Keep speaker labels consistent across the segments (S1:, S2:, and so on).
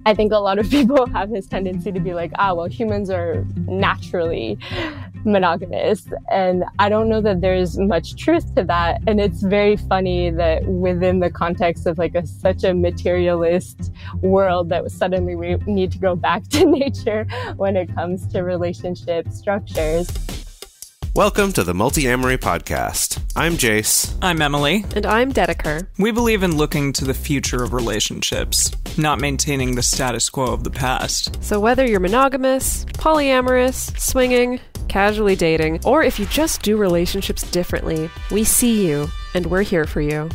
S1: I think a lot of people have this tendency to be like, well, humans are naturally monogamous. And I don't know that there's much truth to that. And it's very funny that within the context of like such a materialist world that suddenly we need to go back to nature when it comes to relationship structures.
S2: Welcome to the Multiamory podcast. I'm Jase.
S3: I'm Emily.
S4: And I'm Dedeker.
S3: We believe in looking to the future of relationships, not maintaining the status quo of the past.
S4: So whether you're monogamous, polyamorous, swinging, casually dating, or if you just do relationships differently, we see you and we're here for you.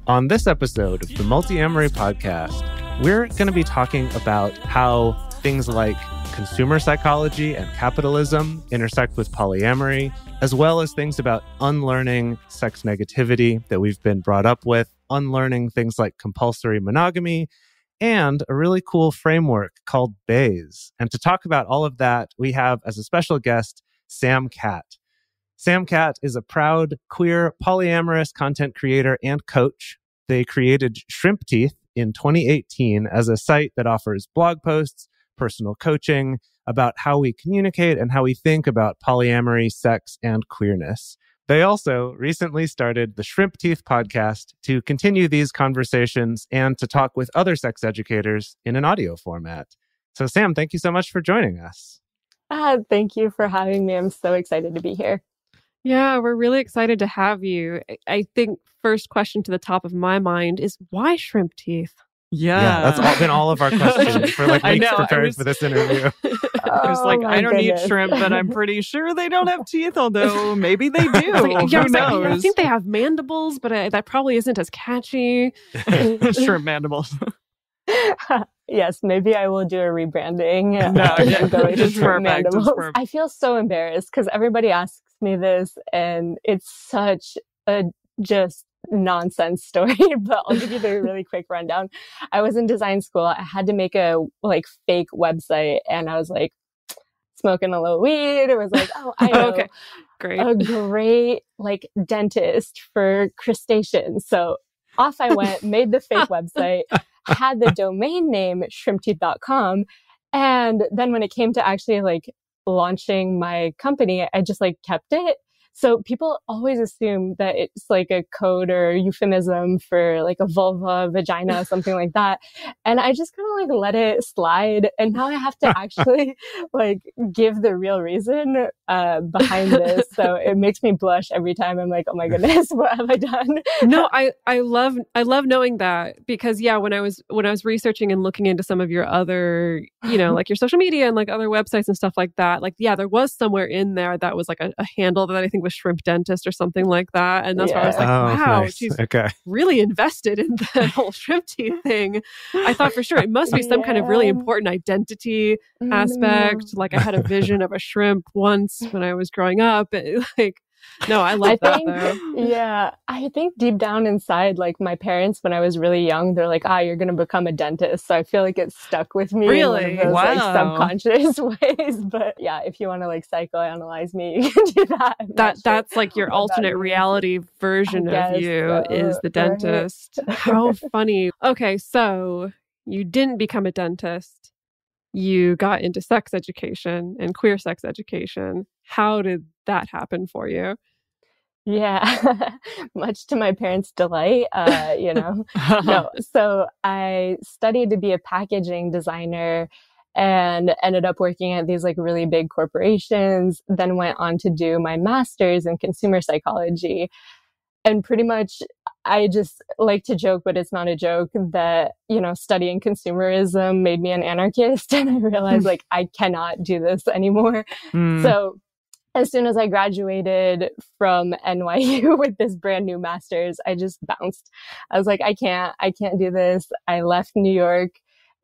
S5: On this episode of the Multiamory podcast, we're going to be talking about how things like consumer psychology and capitalism intersect with polyamory, as well as things about unlearning sex negativity that we've been brought up with, unlearning things like compulsory monogamy, and a really cool framework called Bayes. And to talk about all of that, we have as a special guest, Sam Catt. Sam Catt is a proud, queer, polyamorous content creator and coach. They created Shrimp Teeth in 2018 as a site that offers blog posts, personal coaching about how we communicate and how we think about polyamory, sex, and queerness. They also recently started the Shrimp Teeth podcast to continue these conversations and to talk with other sex educators in an audio format. So Sam, thank you so much for joining us.
S1: Thank you for having me. I'm so excited to be here.
S4: Yeah, we're really excited to have you. I think first question to the top of my mind is why shrimp teeth?
S3: Yeah,
S5: that's been all of our questions for like weeks preparing for this interview.
S3: I was like, I don't eat shrimp, but I'm pretty sure they don't have teeth, although maybe they do. Who knows?
S4: I think they have mandibles, but that probably isn't as catchy.
S3: Shrimp mandibles.
S1: Yes, maybe I will do a rebranding.
S3: Just perfect.
S1: I feel so embarrassed because everybody asks me this, and it's such a just nonsense story. But I'll give you the really quick rundown. I was in design school. I had to make a fake website, and I was like smoking a little weed. It was like, I know.
S4: Okay, great.
S1: A great dentist for crustaceans. So off I went, made the fake website, had the domain name shrimpteeth.com. And then when it came to actually launching my company, I just kept it. So people always assume that it's a code or euphemism for a vulva, vagina, something like that. And I just kind of let it slide. And now I have to actually give the real reason behind this. So it makes me blush every time. I'm like, oh my goodness, what have I done?
S4: No, I love knowing that because when I was researching and looking into some of your other, your social media and other websites and stuff like that, there was somewhere in there that was a handle that I think was Shrimp Dentist or something like that. And that's why I was like, wow,
S5: nice.
S4: She's really invested in the whole shrimp teeth thing. I thought for sure it must be some kind of really important identity aspect. I had a vision of a shrimp once when I was growing up. No, I love that though.
S1: Yeah. I think deep down inside, my parents, when I was really young, they're like, you're going to become a dentist. So I feel like it stuck with me
S4: really?
S1: In one of those subconscious ways. But yeah, if you want to psychoanalyze me, you can do that.
S4: That's your alternate reality version of you is the dentist. Right. How funny. Okay, so you didn't become a dentist. You got into sex education and queer sex education. How did that happen for you?
S1: Yeah, much to my parents' delight, No, so I studied to be a packaging designer and ended up working at these really big corporations, then went on to do my master's in consumer psychology. And pretty much I just like to joke, but it's not a joke, that, studying consumerism made me an anarchist. And I realized I cannot do this anymore. So as soon as I graduated from NYU with this brand new master's, I just bounced. I was like, I can't do this. I left New York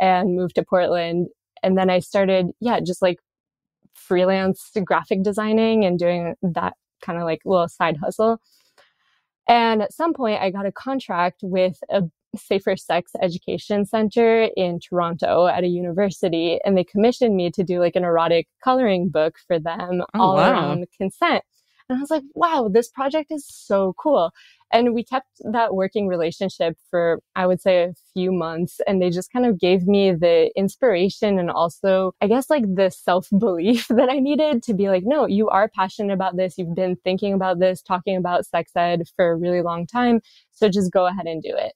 S1: and moved to Portland. And then I started, just freelance graphic designing and doing that kind of little side hustle. And at some point I got a contract with a safer sex education center in Toronto at a university. And they commissioned me to do like an erotic coloring book for them around consent. And I was like, wow, this project is so cool. And we kept that working relationship for, I would say, a few months. And they just kind of gave me the inspiration and also, I guess, like the self-belief that I needed to be like, no, you are passionate about this. You've been thinking about this, talking about sex ed for a really long time. So just go ahead and do it.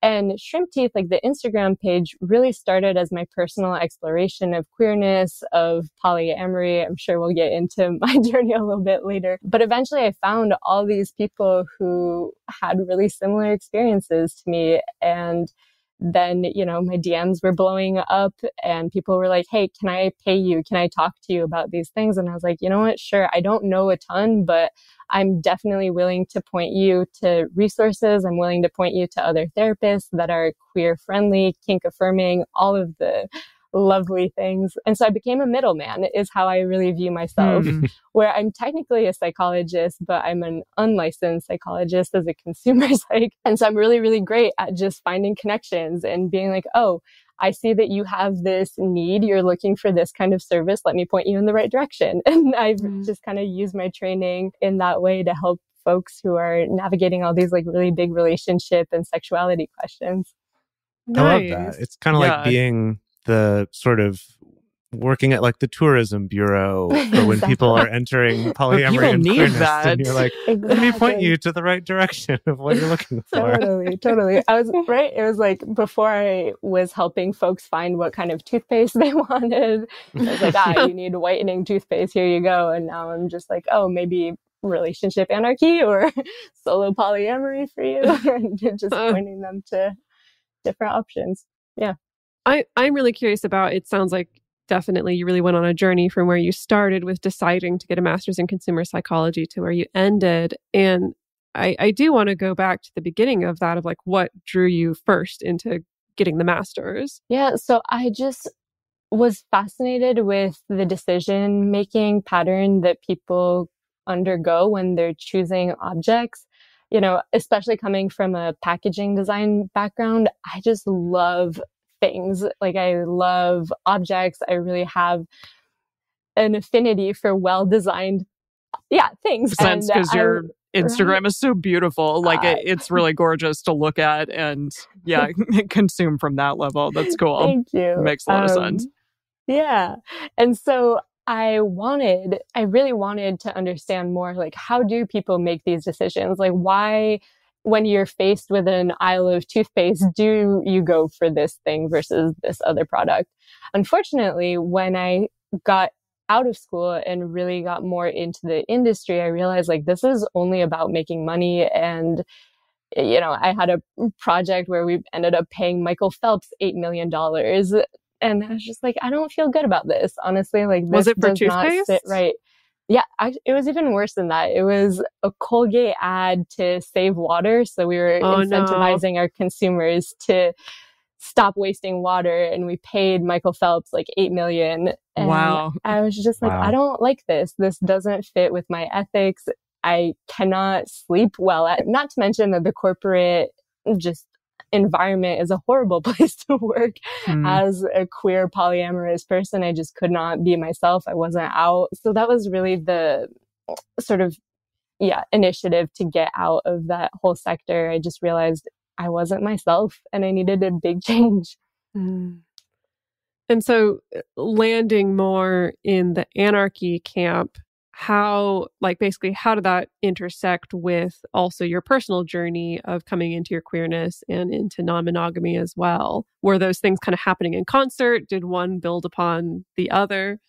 S1: And Shrimp Teeth, like the Instagram page, really started as my personal exploration of queerness, of polyamory. I'm sure we'll get into my journey a little bit later. But eventually I found all these people who had really similar experiences to me. And then, you know, my DMs were blowing up and people were like, hey, can I pay you? Can I talk to you about these things? And I was like, you know what? Sure. I don't know a ton, but I'm definitely willing to point you to resources. I'm willing to point you to other therapists that are queer friendly, kink affirming, all of the lovely things. And so I became a middleman is how I really view myself, where I'm technically a psychologist, but I'm an unlicensed psychologist as a consumer psych. And so I'm really, really great at just finding connections and being like, oh, I see that you have this need. You're looking for this kind of service. Let me point you in the right direction. And I've just kind of used my training in that way to help folks who are navigating all these like really big relationship and sexuality questions.
S5: Nice. I love that. It's kind of like being the sort of working at like the tourism bureau for when people are entering polyamory and queerness, that. And you're like, let me point you to the right direction of what you're looking for.
S1: Totally. I was right. It was like before I was helping folks find what kind of toothpaste they wanted. I was like, you need whitening toothpaste. Here you go. And now I'm just like, oh, maybe relationship anarchy or solo polyamory for you. And just pointing them to different options. Yeah.
S4: I'm really curious about, it sounds like definitely you really went on a journey from where you started with deciding to get a master's in consumer psychology to where you ended. And I do want to go back to the beginning of that, of like what drew you first into getting the master's.
S1: Yeah. So I just was fascinated with the decision-making pattern that people undergo when they're choosing objects. You know, especially coming from a packaging design background, I just love things. Like I love objects. I really have an affinity for well-designed, things.
S3: Sense because your Instagram is so beautiful. Like it's really gorgeous to look at and consume from that level. That's cool.
S1: Thank you.
S3: It makes a lot of sense.
S1: Yeah. And so I really wanted to understand more, like, how do people make these decisions? Like, why, when you're faced with an aisle of toothpaste, do you go for this thing versus this other product? Unfortunately, when I got out of school and really got more into the industry, I realized like this is only about making money. And, you know, I had a project where we ended up paying Michael Phelps $8 million. And I was just like, I don't feel good about this. Honestly, like this
S4: was it for
S1: does
S4: toothpaste?
S1: not sit right. Yeah, it was even worse than that. It was a Colgate ad to save water. So we were incentivizing our consumers to stop wasting water. And we paid Michael Phelps like $8 million. And
S3: wow.
S1: I was just like, I don't like this. This doesn't fit with my ethics. I cannot sleep well not to mention that the corporate just environment is a horrible place to work. As a queer polyamorous person, I just could not be myself. I wasn't out. So that was really the sort of initiative to get out of that whole sector. I just realized I wasn't myself and I needed a big change.
S4: And so landing more in the anarchy camp, how did that intersect with also your personal journey of coming into your queerness and into non-monogamy as well? Were those things kind of happening in concert? Did one build upon the other?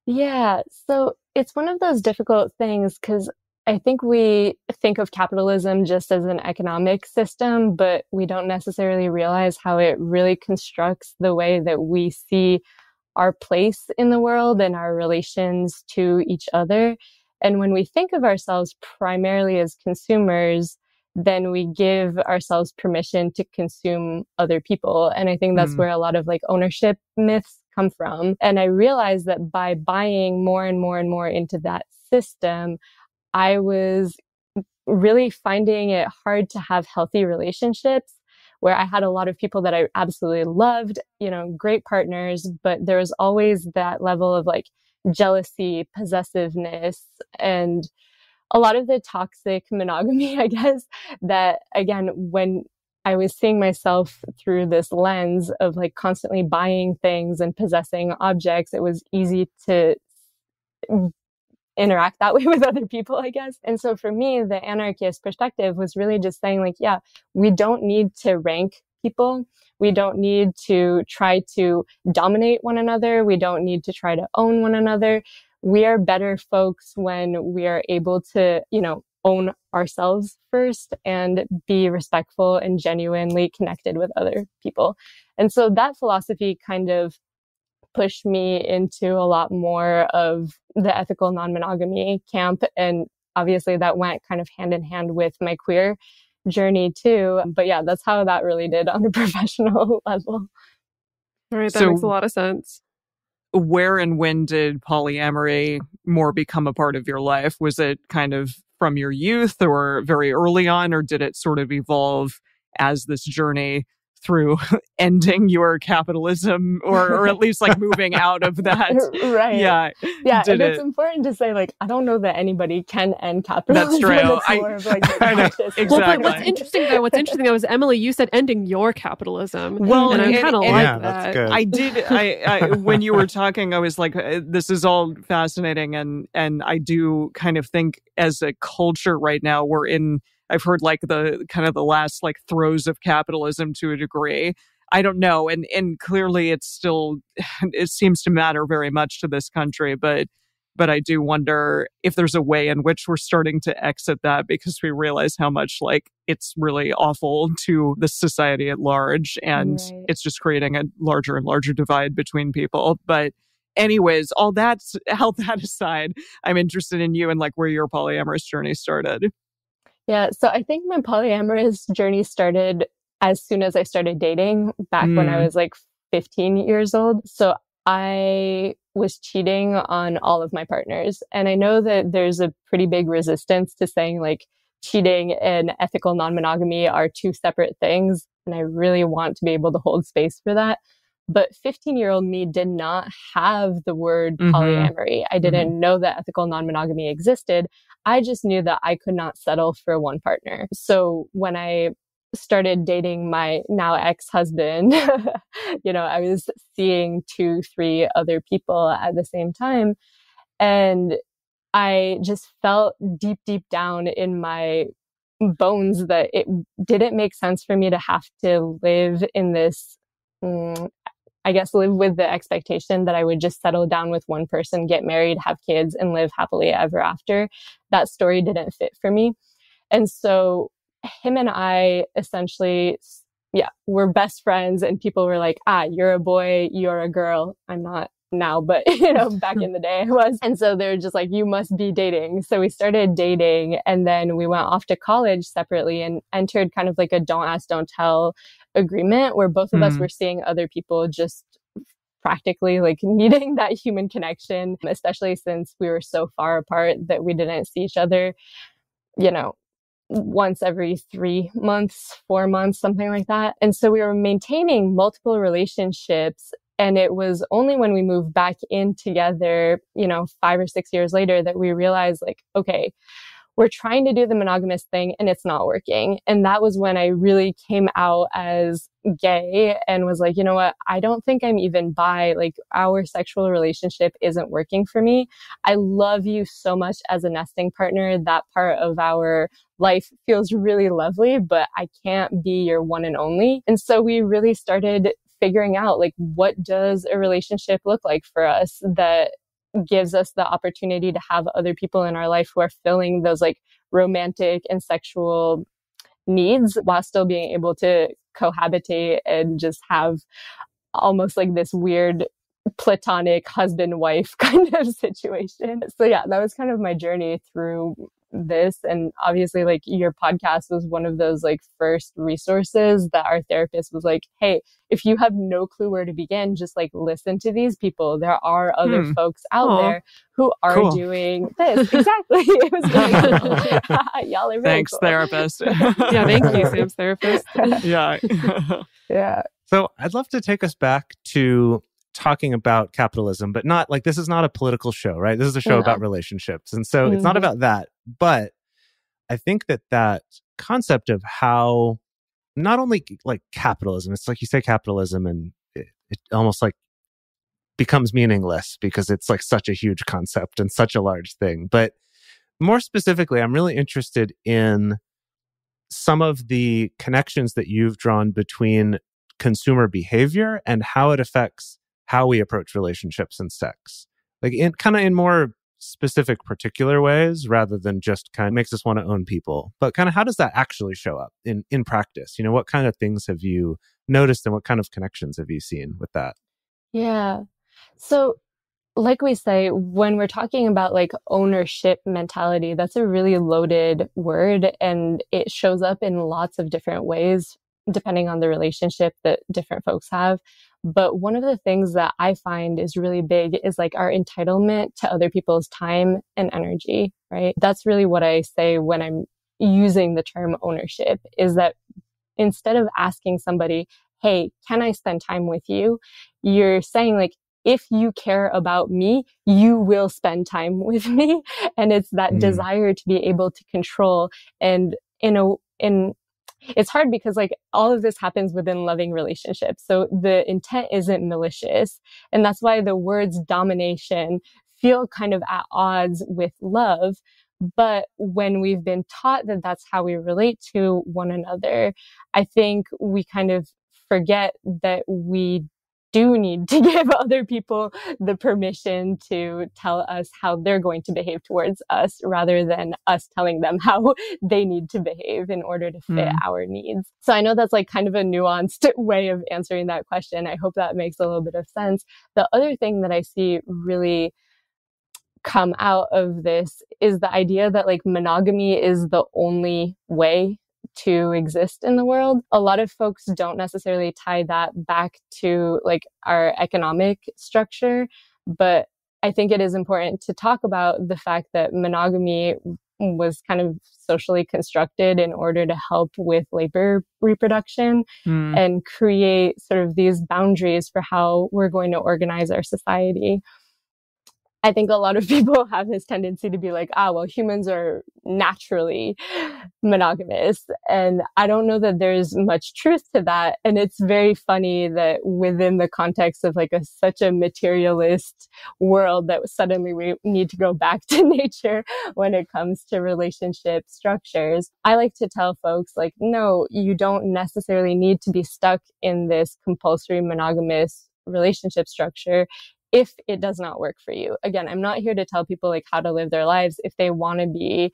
S1: Yeah, so it's one of those difficult things because I think we think of capitalism just as an economic system, but we don't necessarily realize how it really constructs the way that we see our place in the world and our relations to each other. And when we think of ourselves primarily as consumers, then we give ourselves permission to consume other people. And I think that's where a lot of like ownership myths come from. And I realized that by buying more and more and more into that system, I was really finding it hard to have healthy relationships. where I had a lot of people that I absolutely loved, great partners, but there was always that level of like jealousy, possessiveness, and a lot of the toxic monogamy, I guess, that again, when I was seeing myself through this lens of like constantly buying things and possessing objects, it was easy to interact that way with other people, I guess. And so for me, the anarchist perspective was really just saying like, yeah, we don't need to rank people. We don't need to try to dominate one another. We don't need to try to own one another. We are better folks when we are able to, own ourselves first and be respectful and genuinely connected with other people. And so that philosophy kind of pushed me into a lot more of the ethical non-monogamy camp. And obviously that went kind of hand in hand with my queer journey too. But yeah, that's how that really did on a professional level.
S4: All right, that makes a lot of sense.
S3: Where and when did polyamory more become a part of your life? Was it kind of from your youth or very early on, or did it sort of evolve as this journey through ending your capitalism or at least like moving out of that?
S1: Right.
S3: Yeah.
S1: Yeah. And it's important to say, like, I don't know that anybody can end capitalism.
S3: That's true.
S1: It's more of like the practice.
S3: Exactly.
S4: Well, what's interesting though is, Emily, you said ending your capitalism.
S3: Well,
S4: and I kind of like that.
S5: That's good.
S3: I did. I when you were talking, I was like, this is all fascinating. And I do kind of think as a culture right now, I've heard like the kind of the last like throes of capitalism to a degree. I don't know. And clearly it seems to matter very much to this country, but I do wonder if there's a way in which we're starting to exit that, because we realize how much like it's really awful to the society at large. And It's just creating a larger and larger divide between people. But anyways, all that aside, I'm interested in you and like where your polyamorous journey started.
S1: Yeah, so I think my polyamorous journey started as soon as I started dating back when I was like 15 years old. So I was cheating on all of my partners. And I know that there's a pretty big resistance to saying like cheating and ethical non-monogamy are two separate things. And I really want to be able to hold space for that. But 15-year-old me did not have the word polyamory. I didn't know that ethical non-monogamy existed. I just knew that I could not settle for one partner. So when I started dating my now ex-husband, I was seeing 2-3 other people at the same time. And I just felt deep, deep down in my bones that it didn't make sense for me to have to live in this, live with the expectation that I would just settle down with one person, get married, have kids, and live happily ever after. That story didn't fit for me. And so him and I essentially, we're best friends, and people were like, you're a boy, you're a girl. I'm not now, but back in the day I was. And so they're just like, you must be dating. So we started dating, and then we went off to college separately and entered kind of like a don't ask, don't tell agreement, where both of us were seeing other people, just practically like needing that human connection, especially since we were so far apart that we didn't see each other, once every 3 months, 4 months, something like that. And so we were maintaining multiple relationships. And it was only when we moved back in together, 5 or 6 years later, that we realized like, okay, we're trying to do the monogamous thing and it's not working. And that was when I really came out as gay and was like, you know what? I don't think I'm even bi. Like, our sexual relationship isn't working for me. I love you so much as a nesting partner. That part of our life feels really lovely, but I can't be your one and only. And so we really started figuring out like, what does a relationship look like for us that gives us the opportunity to have other people in our life who are filling those like romantic and sexual needs while still being able to cohabitate and just have almost like this weird platonic husband-wife kind of situation. So yeah, that was kind of my journey through this. And obviously, like, your podcast was one of those like first resources that our therapist was like, hey, if you have no clue where to begin, just like listen to these people. There are other folks out there who are doing this. Exactly. It was very cool. Y'all are very
S3: Thanks,
S1: cool.
S3: therapist.
S4: Yeah, thank you, Sam's therapist.
S3: Yeah.
S1: Yeah.
S5: So I'd love to take us back to talking about capitalism, but not like, this is not a political show, right? This is a show about relationships. And so it's not about that. But I think that concept of how not only like capitalism, it's like you say capitalism and it almost like becomes meaningless because it's like such a huge concept and such a large thing. But more specifically, I'm really interested in some of the connections that you've drawn between consumer behavior and how it affects how we approach relationships and sex, like in more specific, particular ways, rather than just kind of makes us want to own people. But kind of how does that actually show up in practice? You know, what kind of things have you noticed and what kind of connections have you seen with that?
S1: Yeah. So, like we say, when we're talking about like ownership mentality, that's a really loaded word, and it shows up in lots of different ways depending on the relationship that different folks have. But one of the things that I find is really big is like our entitlement to other people's time and energy, right? That's really what I say when I'm using the term ownership, is that instead of asking somebody, hey, can I spend time with you? You're saying like, if you care about me, you will spend time with me. And it's that desire to be able to control. And it's hard because like all of this happens within loving relationships. So the intent isn't malicious. And that's why the words domination feel kind of at odds with love. But when we've been taught that that's how we relate to one another, I think we kind of forget that we do need to give other people the permission to tell us how they're going to behave towards us, rather than us telling them how they need to behave in order to fit our needs. So I know that's like kind of a nuanced way of answering that question. I hope that makes a little bit of sense. The other thing that I see really come out of this is the idea that like monogamy is the only way to exist in the world. A lot of folks don't necessarily tie that back to like our economic structure, but I think it is important to talk about the fact that monogamy was kind of socially constructed in order to help with labor reproduction and create sort of these boundaries for how we're going to organize our society. I think a lot of people have this tendency to be like, well, humans are naturally monogamous. And I don't know that there's much truth to that. And it's very funny that within the context of like such a materialist world, that suddenly we need to go back to nature when it comes to relationship structures. I like to tell folks like, no, you don't necessarily need to be stuck in this compulsory monogamous relationship structure if it does not work for you. Again, I'm not here to tell people like how to live their lives. If they want to be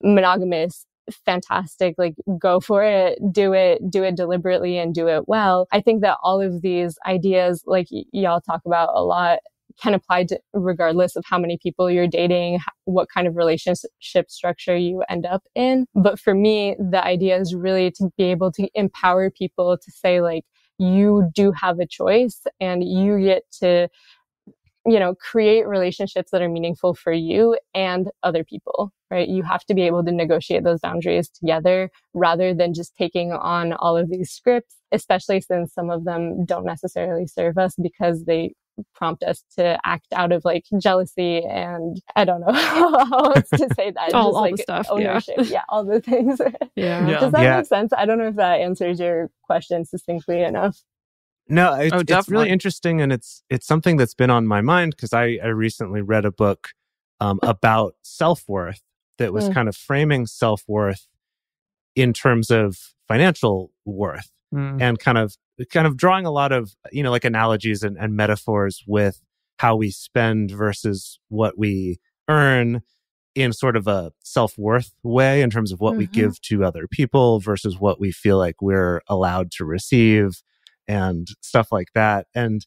S1: monogamous, fantastic, like go for it, do it deliberately and do it well. I think that all of these ideas, like y'all talk about a lot, can apply to regardless of how many people you're dating, what kind of relationship structure you end up in. But for me, the idea is really to be able to empower people to say like, you do have a choice and you get to, create relationships that are meaningful for you and other people, right? You have to be able to negotiate those boundaries together rather than just taking on all of these scripts, especially since some of them don't necessarily serve us because they prompt us to act out of like jealousy and I don't know how else to say that.
S4: all
S1: like
S4: the stuff.
S1: Ownership. Yeah, all the things.
S4: Yeah.
S1: Does that make sense? I don't know if that answers your question succinctly enough.
S5: No, it's really interesting, and it's something that's been on my mind because I recently read a book about self-worth that was kind of framing self-worth in terms of financial worth and kind of drawing a lot of like analogies and metaphors with how we spend versus what we earn in sort of a self-worth way in terms of what we give to other people versus what we feel like we're allowed to receive and stuff like that. And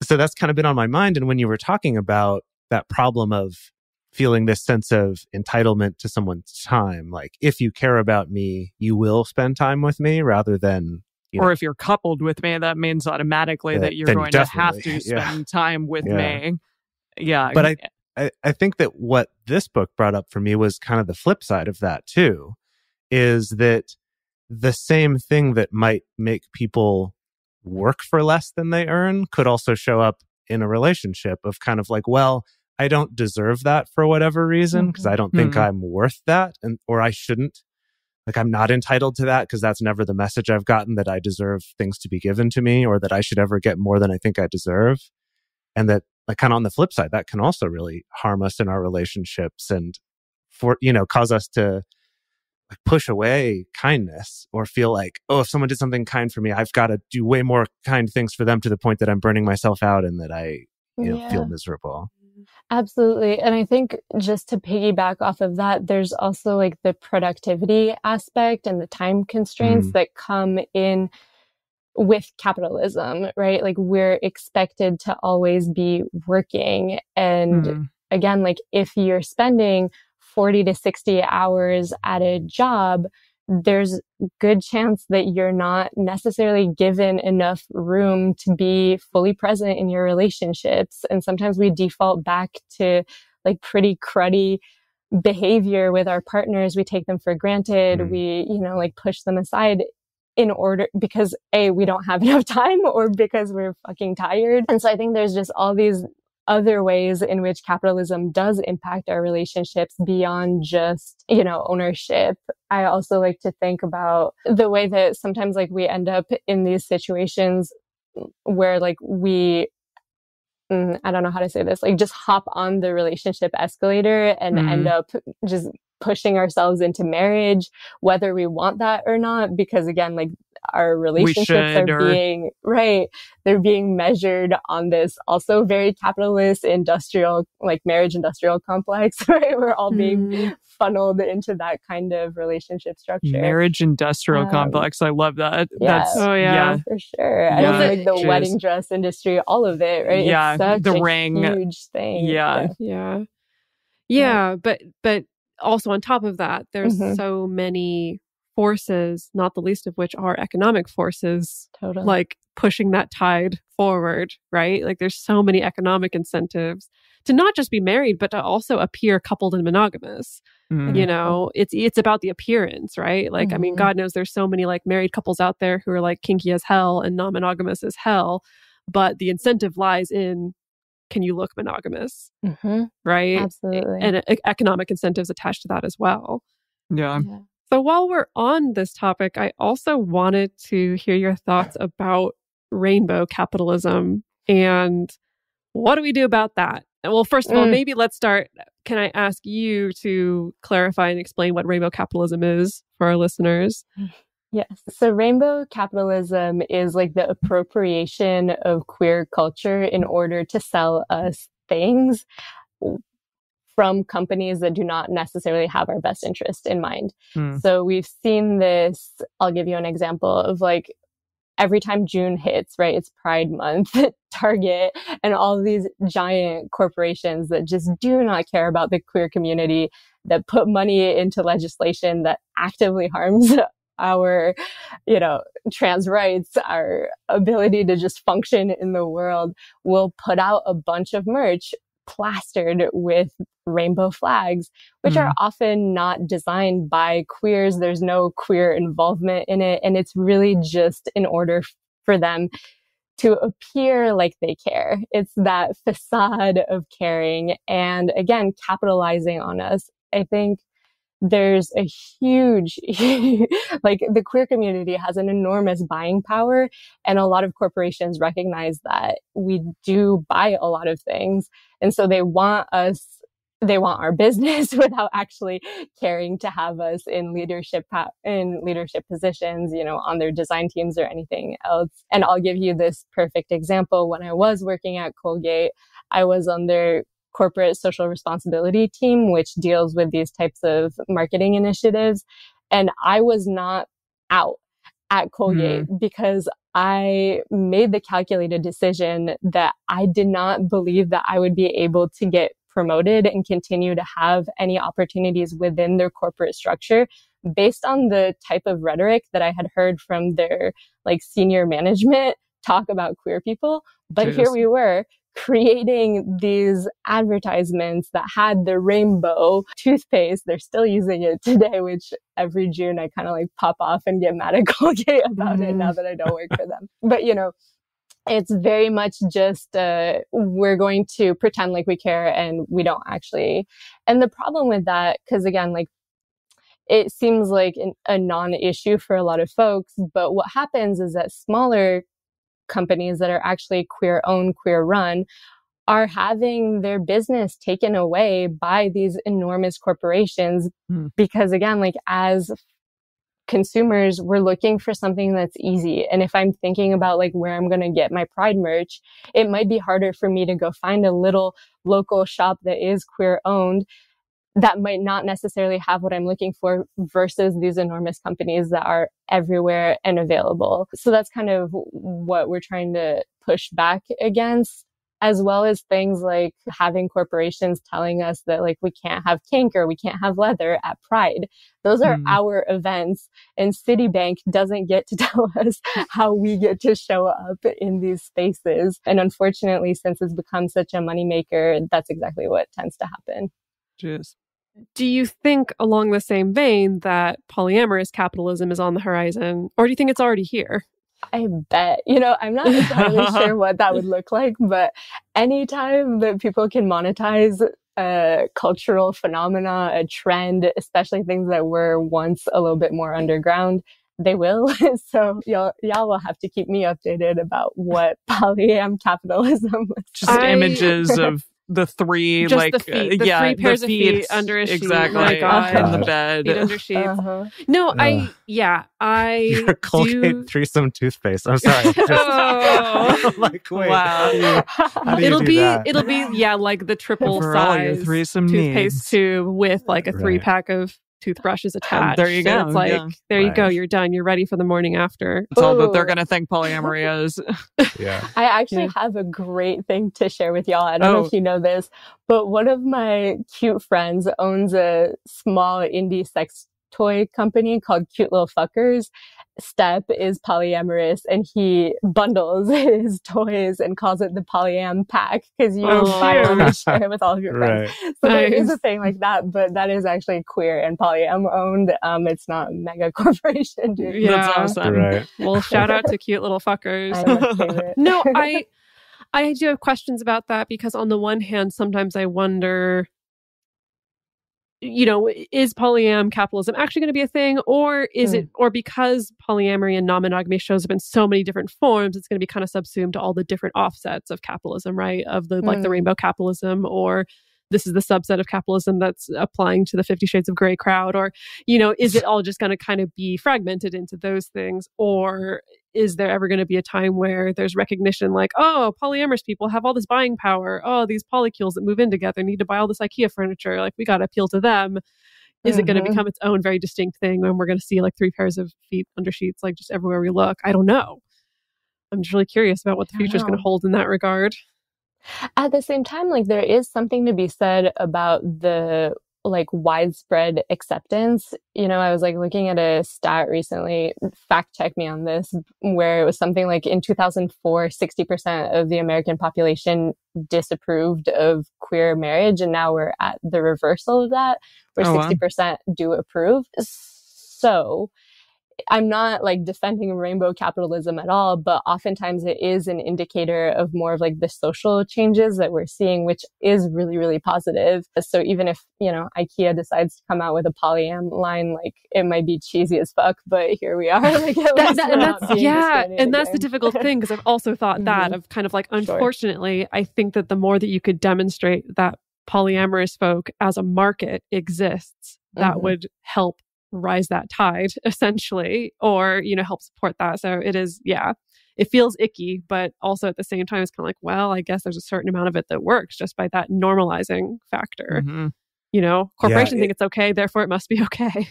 S5: so that's kind of been on my mind. And when you were talking about that problem of feeling this sense of entitlement to someone's time. Like, if you care about me, you will spend time with me, rather than,
S3: or if you're coupled with me, that means automatically that you're going to have to spend time with me. Yeah.
S5: But I think that what this book brought up for me was kind of the flip side of that too, is that the same thing that might make people work for less than they earn could also show up in a relationship of kind of like, well, I don't deserve that for whatever reason, because I don't think I'm worth that, or I shouldn't. Like, I'm not entitled to that because that's never the message I've gotten, that I deserve things to be given to me, or that I should ever get more than I think I deserve. And that, like, kind of on the flip side, that can also really harm us in our relationships and cause us to like push away kindness, or feel like, oh, if someone did something kind for me, I've got to do way more kind things for them, to the point that I'm burning myself out and that I feel miserable.
S1: Absolutely. And I think, just to piggyback off of that, there's also like the productivity aspect and the time constraints that come in with capitalism, right? Like, we're expected to always be working. And again, like, if you're spending 40 to 60 hours at a job, there's good chance that you're not necessarily given enough room to be fully present in your relationships. And sometimes we default back to like pretty cruddy behavior with our partners. We take them for granted. We, like push them aside in order, because we don't have enough time, or because we're fucking tired. And so I think there's just all these other ways in which capitalism does impact our relationships beyond just, ownership. I also like to think about the way that sometimes like we end up in these situations where like we, I don't know how to say this, like just hop on the relationship escalator and end up just pushing ourselves into marriage, whether we want that or not, because again, like our relationships they're being measured on this also very capitalist industrial, like marriage industrial complex, right? We're all being funneled into that kind of relationship structure.
S3: Marriage industrial complex. I love that.
S1: That's for sure. I mean, like the wedding dress industry, all of it, right?
S3: Yeah.
S1: It's such
S3: the
S1: a
S3: ring.
S1: huge thing.
S4: Yeah. But also on top of that, there's so many forces, not the least of which are economic forces, like pushing that tide forward, right? Like, there's so many economic incentives to not just be married, but to also appear coupled and monogamous. It's about the appearance, right? Like, I mean, God knows there's so many like married couples out there who are like kinky as hell and non-monogamous as hell, but the incentive lies in, can you look monogamous? Right?
S1: Absolutely.
S4: And economic incentives attached to that as well.
S3: Yeah.
S4: So while we're on this topic, I also wanted to hear your thoughts about rainbow capitalism and what do we do about that? Well, first of all, maybe let's start. Can I ask you to clarify and explain what rainbow capitalism is for our listeners?
S1: Yes. So rainbow capitalism is like the appropriation of queer culture in order to sell us things from companies that do not necessarily have our best interest in mind. So we've seen this. I'll give you an example of like, every time June hits, right? It's Pride Month, Target, and all of these giant corporations that just do not care about the queer community, that put money into legislation that actively harms our, trans rights, our ability to just function in the world, will put out a bunch of merch plastered with rainbow flags, which are often not designed by queers. There's no queer involvement in it. And it's really just in order for them to appear like they care. It's that facade of caring. And again, capitalizing on us. I think there's a huge, like the queer community has an enormous buying power. And a lot of corporations recognize that we do buy a lot of things. And so they want our business without actually caring to have us in leadership positions, on their design teams or anything else. And I'll give you this perfect example. When I was working at Colgate, I was on their corporate social responsibility team, which deals with these types of marketing initiatives. And I was not out at Colgate because I made the calculated decision that I did not believe that I would be able to get promoted and continue to have any opportunities within their corporate structure based on the type of rhetoric that I had heard from their like senior management talk about queer people. But here we were creating these advertisements that had the rainbow toothpaste. They're still using it today, which every June I kind of like pop off and get mad at Colgate about it now that I don't work for them. But, you know, it's very much just, we're going to pretend like we care and we don't actually. And the problem with that, because again, like, it seems like a non-issue for a lot of folks, but what happens is that smaller companies that are actually queer-owned, queer-run are having their business taken away by these enormous corporations. Because again, like as consumers, we're looking for something that's easy. And if I'm thinking about like where I'm going to get my Pride merch, it might be harder for me to go find a little local shop that is queer-owned that might not necessarily have what I'm looking for versus these enormous companies that are everywhere and available. So that's kind of what we're trying to push back against, as well as things like having corporations telling us that like we can't have kink or we can't have leather at Pride. Those are our events, and Citibank doesn't get to tell us how we get to show up in these spaces. And unfortunately, since it's become such a moneymaker, that's exactly what tends to happen.
S3: Jeez.
S4: Do you think along the same vein that polyamorous capitalism is on the horizon, or do you think it's already here?
S1: I bet. You know, I'm not entirely sure what that would look like, but anytime that people can monetize a cultural phenomena, a trend, especially things that were once a little bit more underground, they will. So y'all will have to keep me updated about what polyam capitalism looks
S3: just like. Images of the three,
S4: just
S3: like,
S4: the feet, the three pairs of feet under a sheet.
S3: Exactly.
S4: My God.
S3: In the bed.
S4: Feet under sheets. No, I
S5: Your Colgate threesome toothpaste. I'm sorry. I'm like, wait.
S3: Wow.
S5: How do you do that?
S4: It'll be, like the triple
S3: For all your
S4: size
S3: threesome
S4: toothpaste
S3: needs.
S4: tube with like a 3-pack of toothbrushes attached.
S3: There you go.
S4: It's like, there you go. You're done. You're ready for the morning after.
S3: That's all that they're going to think polyamory is.
S5: Yeah.
S1: I actually have a great thing to share with y'all. I don't know if you know this, but one of my cute friends owns a small indie sex toy company called Cute Little Fuckers. Step is polyamorous, and he bundles his toys and calls it the polyam pack because you buy one and share it with all of your friends. So there is a thing like that, but that is actually queer and polyam owned. It's not a mega corporation. Dude.
S4: Yeah.
S3: That's awesome.
S5: Right.
S4: Well, shout out to Cute Little Fuckers.
S1: I'm a favorite.
S4: No, I do have questions about that because on the one hand, sometimes I wonder, is polyam capitalism actually going to be a thing, or is it, or because polyamory and non-monogamy shows up in so many different forms, it's going to be kind of subsumed to all the different offsets of capitalism, right? Of the like the rainbow capitalism, or this is the subset of capitalism that's applying to the 50 Shades of Grey crowd, or is it all just going to kind of be fragmented into those things, or is there ever going to be a time where there's recognition like, oh, polyamorous people have all this buying power. Oh, these polycules that move in together need to buy all this IKEA furniture. Like, we got to appeal to them. Is it going to become its own very distinct thing when we're going to see like 3 pairs of feet under sheets, like just everywhere we look? I don't know. I'm just really curious about what the future is going to hold in that regard.
S1: At the same time, like there is something to be said about the like widespread acceptance. I was like looking at a stat recently, fact check me on this, where it was something like in 2004, 60% of the American population disapproved of queer marriage. And now we're at the reversal of that, where 60% do approve. So I'm not like defending rainbow capitalism at all, but oftentimes it is an indicator of more of like the social changes that we're seeing, which is really, really positive. So even if, IKEA decides to come out with a polyam line, like it might be cheesy as fuck, but here we are. Like,
S4: and that's the difficult thing, because I've also thought that of kind of like, unfortunately, I think that the more that you could demonstrate that polyamorous folk as a market exists, that would help rise that tide essentially, or help support that. So it is, it feels icky, but also at the same time it's kind of like, well, I guess there's a certain amount of it that works just by that normalizing factor. Corporations think it's okay, therefore it must be okay.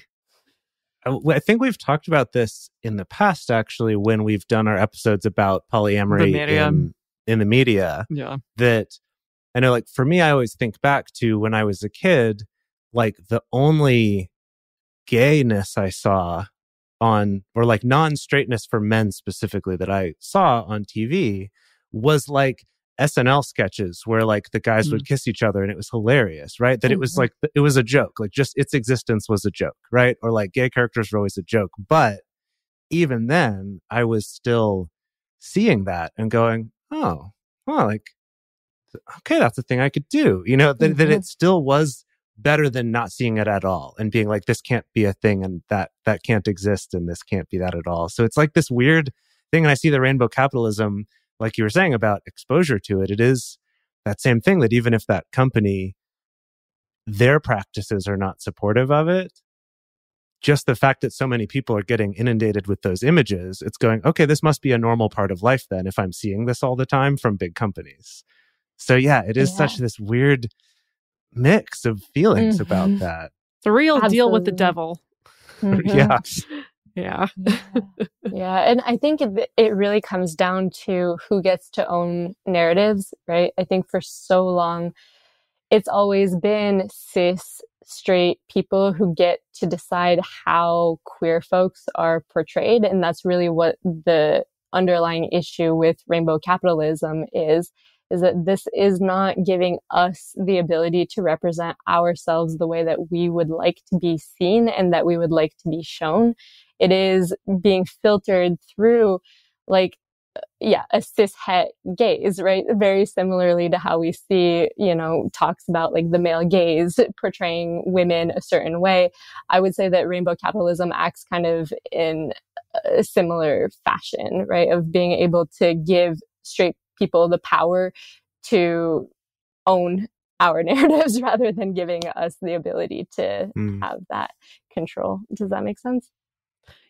S5: I think we've talked about this in the past, actually, when we've done our episodes about polyamory in the media.
S3: Yeah.
S5: That I know, like, for me, I always think back to when I was a kid, like, the only gayness I saw on, or like non-straightness for men specifically that I saw on TV was like SNL sketches where like the guys would kiss each other and it was hilarious, right? That it was like, it was a joke, like just its existence was a joke, right? Or like gay characters were always a joke. But even then, I was still seeing that and going, oh, well, like, okay, that's a thing I could do. You know, that it still was better than not seeing it at all and being like, this can't be a thing and that can't exist and this can't be that at all. So it's like this weird thing. And I see the rainbow capitalism, like you were saying about exposure to it. It is that same thing that even if that company, their practices are not supportive of it, just the fact that so many people are getting inundated with those images, it's going, okay, this must be a normal part of life then if I'm seeing this all the time from big companies. So yeah, it is such this weird mix of feelings about that.
S4: It's a real deal with the devil.
S5: Yeah.
S4: Yeah.
S1: Yeah. And I think it really comes down to who gets to own narratives, right? I think for so long, it's always been cis, straight people who get to decide how queer folks are portrayed. And that's really what the underlying issue with rainbow capitalism is that this is not giving us the ability to represent ourselves the way that we would like to be seen and that we would like to be shown. It is being filtered through like, a cis-het gaze, right? Very similarly to how we see, talks about like the male gaze portraying women a certain way. I would say that rainbow capitalism acts kind of in a similar fashion, right? Of being able to give straight people the power to own our narratives rather than giving us the ability to have that control. Does that make sense?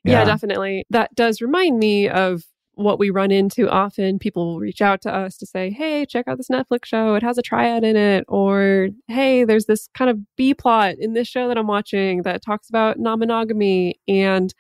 S4: Yeah, definitely. That does remind me of what we run into often. People will reach out to us to say, hey, check out this Netflix show. It has a triad in it. Or, hey, there's this kind of B plot in this show that I'm watching that talks about non-monogamy. And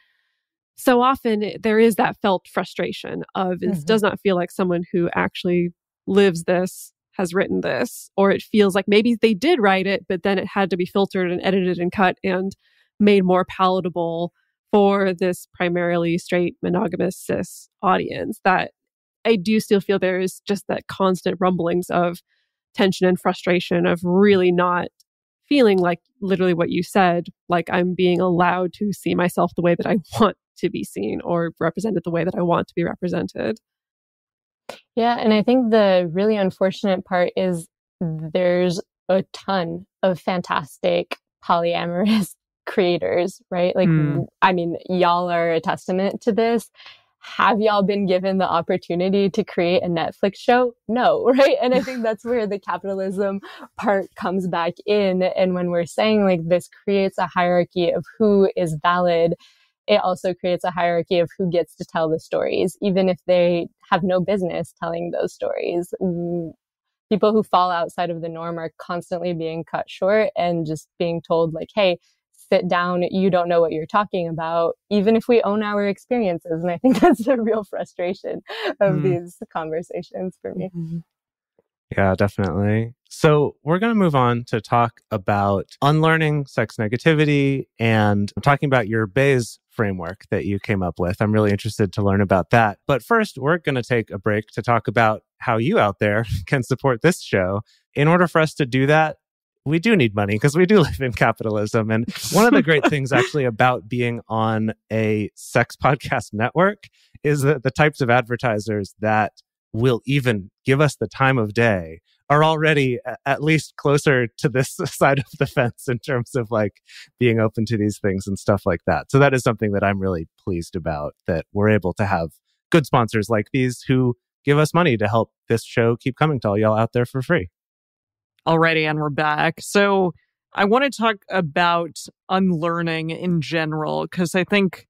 S4: so often there is that felt frustration of it does not feel like someone who actually lives this has written this, or it feels like maybe they did write it, but then it had to be filtered and edited and cut and made more palatable for this primarily straight monogamous cis audience. That I do still feel there is just that constant rumblings of tension and frustration of really not feeling like literally what you said, like I'm being allowed to see myself the way that I want to be seen or represented the way that I want to be represented.
S1: Yeah. And I think the really unfortunate part is there's a ton of fantastic polyamorous creators, right? Like, I mean, y'all are a testament to this. Have y'all been given the opportunity to create a Netflix show? No, right? And I think that's where the capitalism part comes back in. And when we're saying like this creates a hierarchy of who is valid, it also creates a hierarchy of who gets to tell the stories, even if they have no business telling those stories. People who fall outside of the norm are constantly being cut short and just being told like, hey, sit down, you don't know what you're talking about, even if we own our experiences. And I think that's a real frustration of these conversations for me.
S5: Yeah, definitely. So we're going to move on to talk about unlearning sex negativity, and I'm talking about your Bayes framework that you came up with. I'm really interested to learn about that. But first, we're going to take a break to talk about how you out there can support this show. In order for us to do that, we do need money because we do live in capitalism. And one of the great things actually about being on a sex podcast network is that the types of advertisers that will even give us the time of day are already at least closer to this side of the fence in terms of like being open to these things and stuff like that. So that is something that I'm really pleased about, that we're able to have good sponsors like these who give us money to help this show keep coming to all y'all out there for free.
S3: Alrighty, and we're back. So I want to talk about unlearning in general, because I think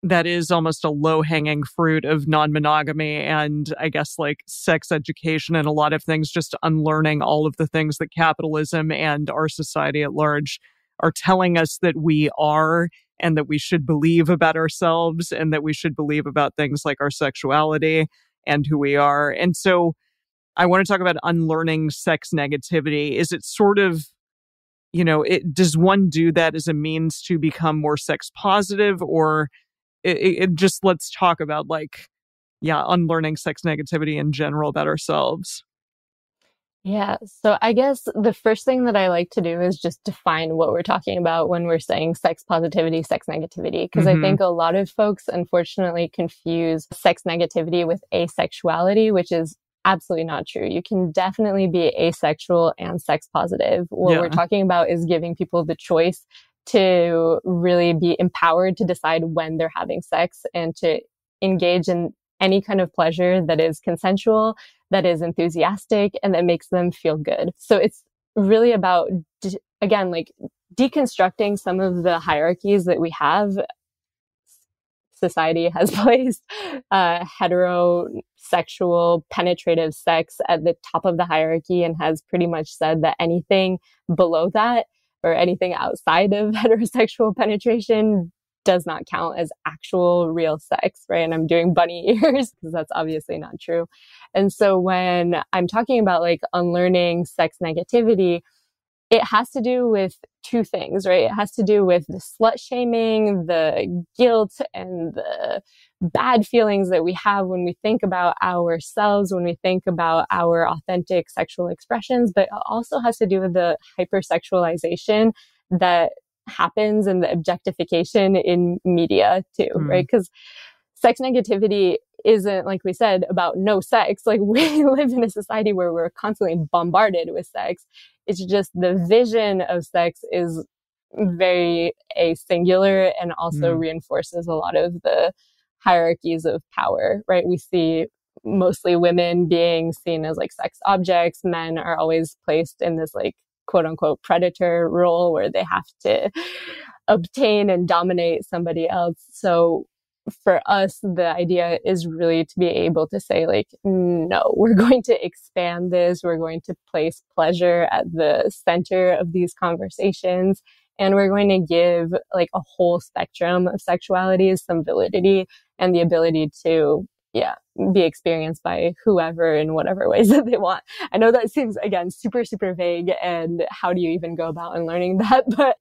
S3: that is almost a low-hanging fruit of non-monogamy and I guess like sex education and a lot of things, just unlearning all of the things that capitalism and our society at large are telling us that we are and that we should believe about ourselves and that we should believe about things like our sexuality and who we are. And so I want to talk about unlearning sex negativity. Is it sort of, does one do that as a means to become more sex positive, or it just, let's talk about unlearning sex negativity in general about ourselves?
S1: Yeah. So I guess the first thing that I like to do is just define what we're talking about when we're saying sex positivity, sex negativity. Because I think a lot of folks, unfortunately, confuse sex negativity with asexuality, which is absolutely not true. You can definitely be asexual and sex positive. What we're talking about is giving people the choice to really be empowered to decide when they're having sex and to engage in any kind of pleasure that is consensual, that is enthusiastic, and that makes them feel good. So it's really about, again, deconstructing some of the hierarchies that we have. Society has placed heterosexual penetrative sex at the top of the hierarchy and has pretty much said that anything below that or anything outside of heterosexual penetration does not count as actual real sex, right? And I'm doing bunny ears because that's obviously not true. And so when I'm talking about unlearning sex negativity, it has to do with two things, right? It has to do with the slut shaming, the guilt, and the bad feelings that we have when we think about ourselves, when we think about our authentic sexual expressions, but it also has to do with the hypersexualization that happens and the objectification in media too, right? Because sex negativity isn't, like we said, about no sex. We live in a society where we're constantly bombarded with sex. It's just the vision of sex is very singular and also reinforces a lot of the hierarchies of power, right? We see mostly women being seen as sex objects. Men are always placed in this quote unquote predator role where they have to obtain and dominate somebody else. So for us, the idea is really to be able to say no, we're going to expand this. We're going to place pleasure at the center of these conversations. And we're going to give a whole spectrum of sexualities some validity and the ability to be experienced by whoever in whatever ways that they want. I know that seems, again, super, super vague. And how do you even go about unlearning that? But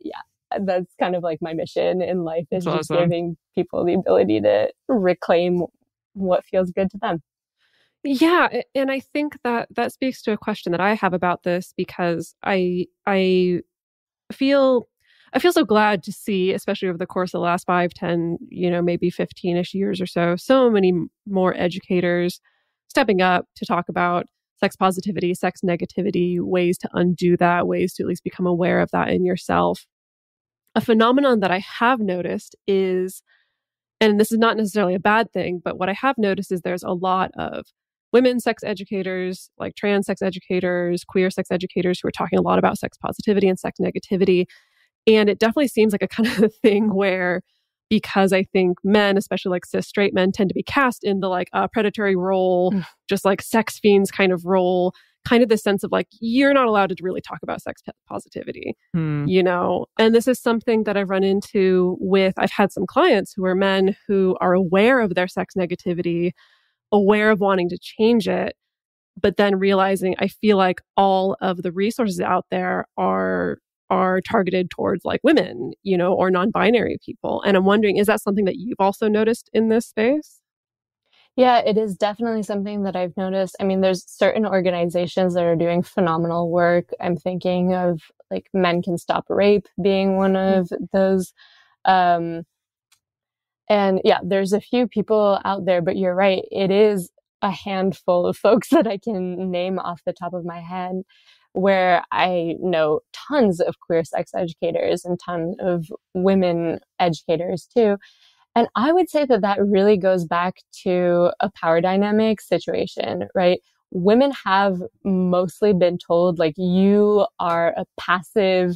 S1: that's kind of my mission in life is just giving people the ability to reclaim what feels good to them.
S4: Yeah. And I think that speaks to a question that I have about this, because I feel so glad to see, especially over the course of the last 5, 10, maybe 15-ish years or so many more educators stepping up to talk about sex positivity, sex negativity, ways to undo that, ways to at least become aware of that in yourself. A phenomenon that I have noticed is, and this is not necessarily a bad thing, but what I have noticed is there's a lot of women sex educators, trans sex educators, queer sex educators who are talking a lot about sex positivity and sex negativity. And it definitely seems like a kind of a thing where, because I think men, especially cis straight men, tend to be cast in the predatory role, just sex fiends kind of role, kind of the sense of you're not allowed to really talk about sex positivity, And this is something that I've run into I've had some clients who are men who are aware of their sex negativity, aware of wanting to change it, but then realizing, I feel like all of the resources out there are targeted towards women, or non-binary people. And I'm wondering, is that something that you've also noticed in this space?
S1: Yeah, it is definitely something that I've noticed. I mean, there's certain organizations that are doing phenomenal work. I'm thinking of Men Can Stop Rape being one of those. And there's a few people out there, but you're right. It is a handful of folks that I can name off the top of my head, where I know tons of queer sex educators and tons of women educators too. And I would say that really goes back to a power dynamic situation, right? Women have mostly been told you are a passive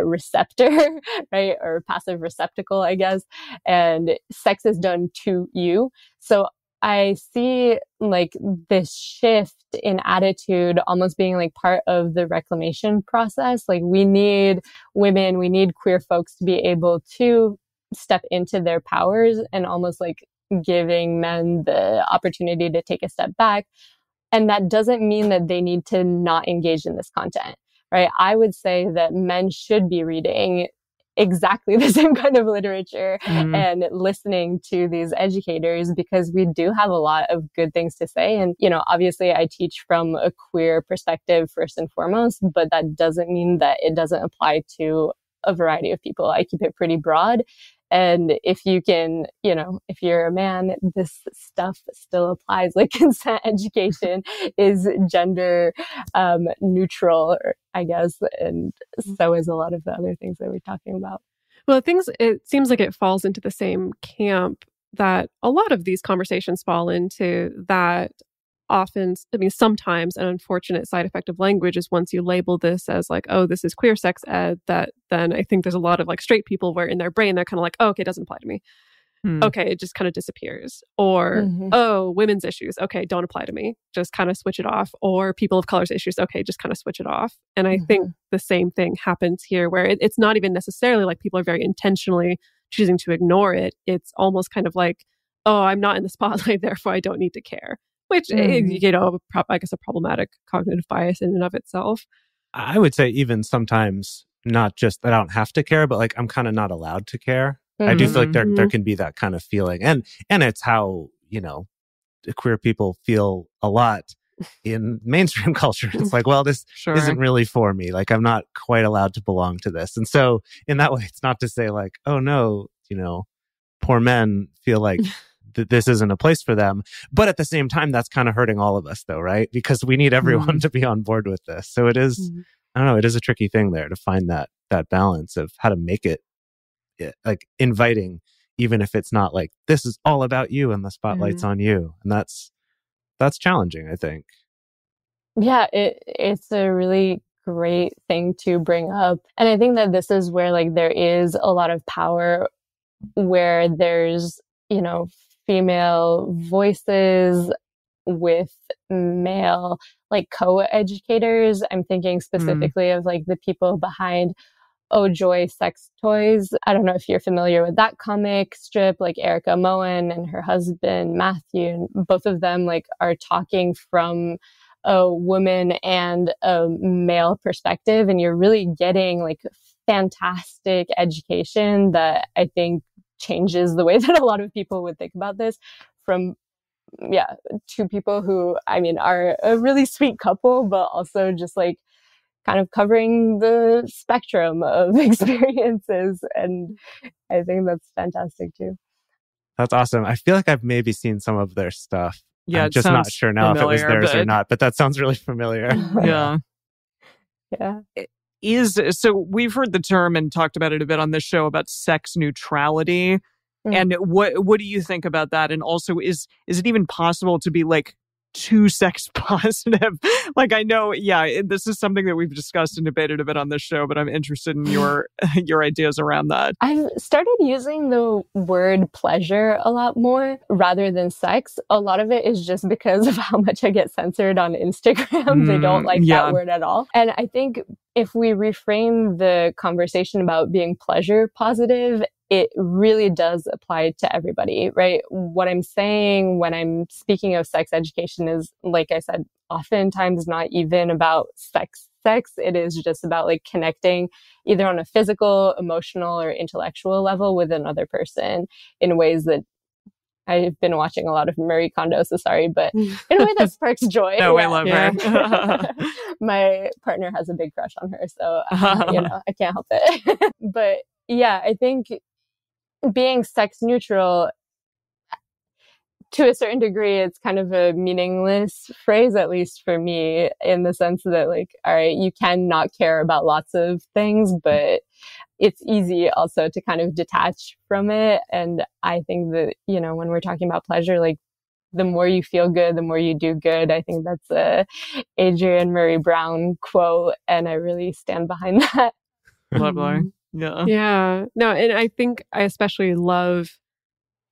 S1: receptor, right? Or passive receptacle, I guess. And sex is done to you. So I see this shift in attitude almost being part of the reclamation process. We need women, we need queer folks to be able to step into their powers and almost giving men the opportunity to take a step back. And that doesn't mean that they need to not engage in this content, right? I would say that men should be reading exactly the same kind of literature and listening to these educators, because we do have a lot of good things to say. And, obviously I teach from a queer perspective first and foremost, but that doesn't mean that it doesn't apply to a variety of people. I keep it pretty broad. And if you can, if you're a man, this stuff still applies. Like consent education is gender neutral, I guess. And so is a lot of the other things that we're talking about.
S4: Well, it seems like it falls into the same camp that a lot of these conversations fall into, that often, sometimes an unfortunate side effect of language is once you label this as like, oh, this is queer sex ed, that then I think there's a lot of like straight people where in their brain, they're kind of like, oh, okay, it doesn't apply to me. Okay, it just kind of disappears. Or, oh, women's issues. Okay, don't apply to me. Just kind of switch it off. Or people of color's issues. Okay, just kind of switch it off. And I think the same thing happens here, where it's not even necessarily like people are very intentionally choosing to ignore it. It's almost kind of like, oh, I'm not in the spotlight, therefore I don't need to care. Which, I guess a problematic cognitive bias in and of itself.
S5: I would say even sometimes not just that I don't have to care, but like I'm kind of not allowed to care. I do feel like there can be that kind of feeling. And it's how, queer people feel a lot in mainstream culture. It's like, well, this isn't really for me. Like I'm not quite allowed to belong to this. And so in that way, it's not to say like, oh no, poor men feel like this isn't a place for them. But at the same time, that's kind of hurting all of us though, right? Because we need everyone to be on board with this. So it is, I don't know, it is a tricky thing there to find that balance of how to make it like inviting, even if it's not like, this is all about you and the spotlight's on you. And that's challenging, I think.
S1: Yeah, it's a really great thing to bring up. And I think that this is where like there is a lot of power, where there's, female voices with male like co-educators. I'm thinking specifically of like the people behind Oh Joy Sex Toys. I don't know if you're familiar with that comic strip, like Erica Moen and her husband Matthew, both of them like are talking from a woman and a male perspective, and you're really getting like fantastic education that I think changes the way that a lot of people would think about this, from two people who are a really sweet couple, but also just like kind of covering the spectrum of experiences. And I think that's fantastic too.
S5: That's awesome. I feel like I've maybe seen some of their stuff.
S3: Yeah,
S5: I'm just not sure now if it was theirs or not, but that sounds really familiar.
S3: Yeah.
S1: Yeah.
S3: So we've heard the term and talked about it a bit on this show about sex neutrality. And what do you think about that? And also, is it even possible to be like too sex positive? Like, I know, this is something that we've discussed and debated a bit on this show, but I'm interested in your ideas around that.
S1: I've started using the word pleasure a lot more rather than sex. A lot of it is just because of how much I get censored on Instagram. They don't like that word at all. And I think if we reframe the conversation about being pleasure positive, it really does apply to everybody, right? What I'm saying when I'm speaking of sex education is, like I said, oftentimes not even about sex. It is just about like connecting either on a physical, emotional, or intellectual level with another person in ways that I've been watching a lot of Marie Kondo, so sorry, but in a way that sparks joy.
S3: No, I love her.
S1: My partner has a big crush on her, so, I can't help it. But yeah, I think being sex neutral, to a certain degree, it's kind of a meaningless phrase, at least for me, in the sense that like, all right, you can not care about lots of things, but it's easy also to kind of detach from it. And I think that, when we're talking about pleasure, like the more you feel good, the more you do good. I think that's a Adrienne Murray Brown quote, and I really stand behind that.
S3: Lovely. Yeah.
S4: Yeah. No, and I think I especially love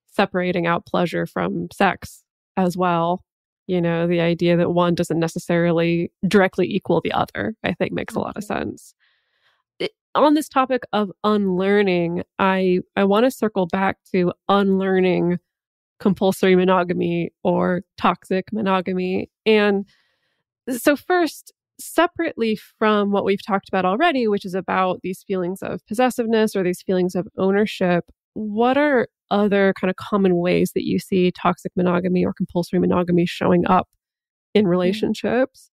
S4: separating out pleasure from sex as well. The idea that one doesn't necessarily directly equal the other, I think makes a lot of sense. On this topic of unlearning, I want to circle back to unlearning compulsory monogamy or toxic monogamy. And so first, separately from what we've talked about already, which is about these feelings of possessiveness or these feelings of ownership, what are other kind of common ways that you see toxic monogamy or compulsory monogamy showing up in relationships?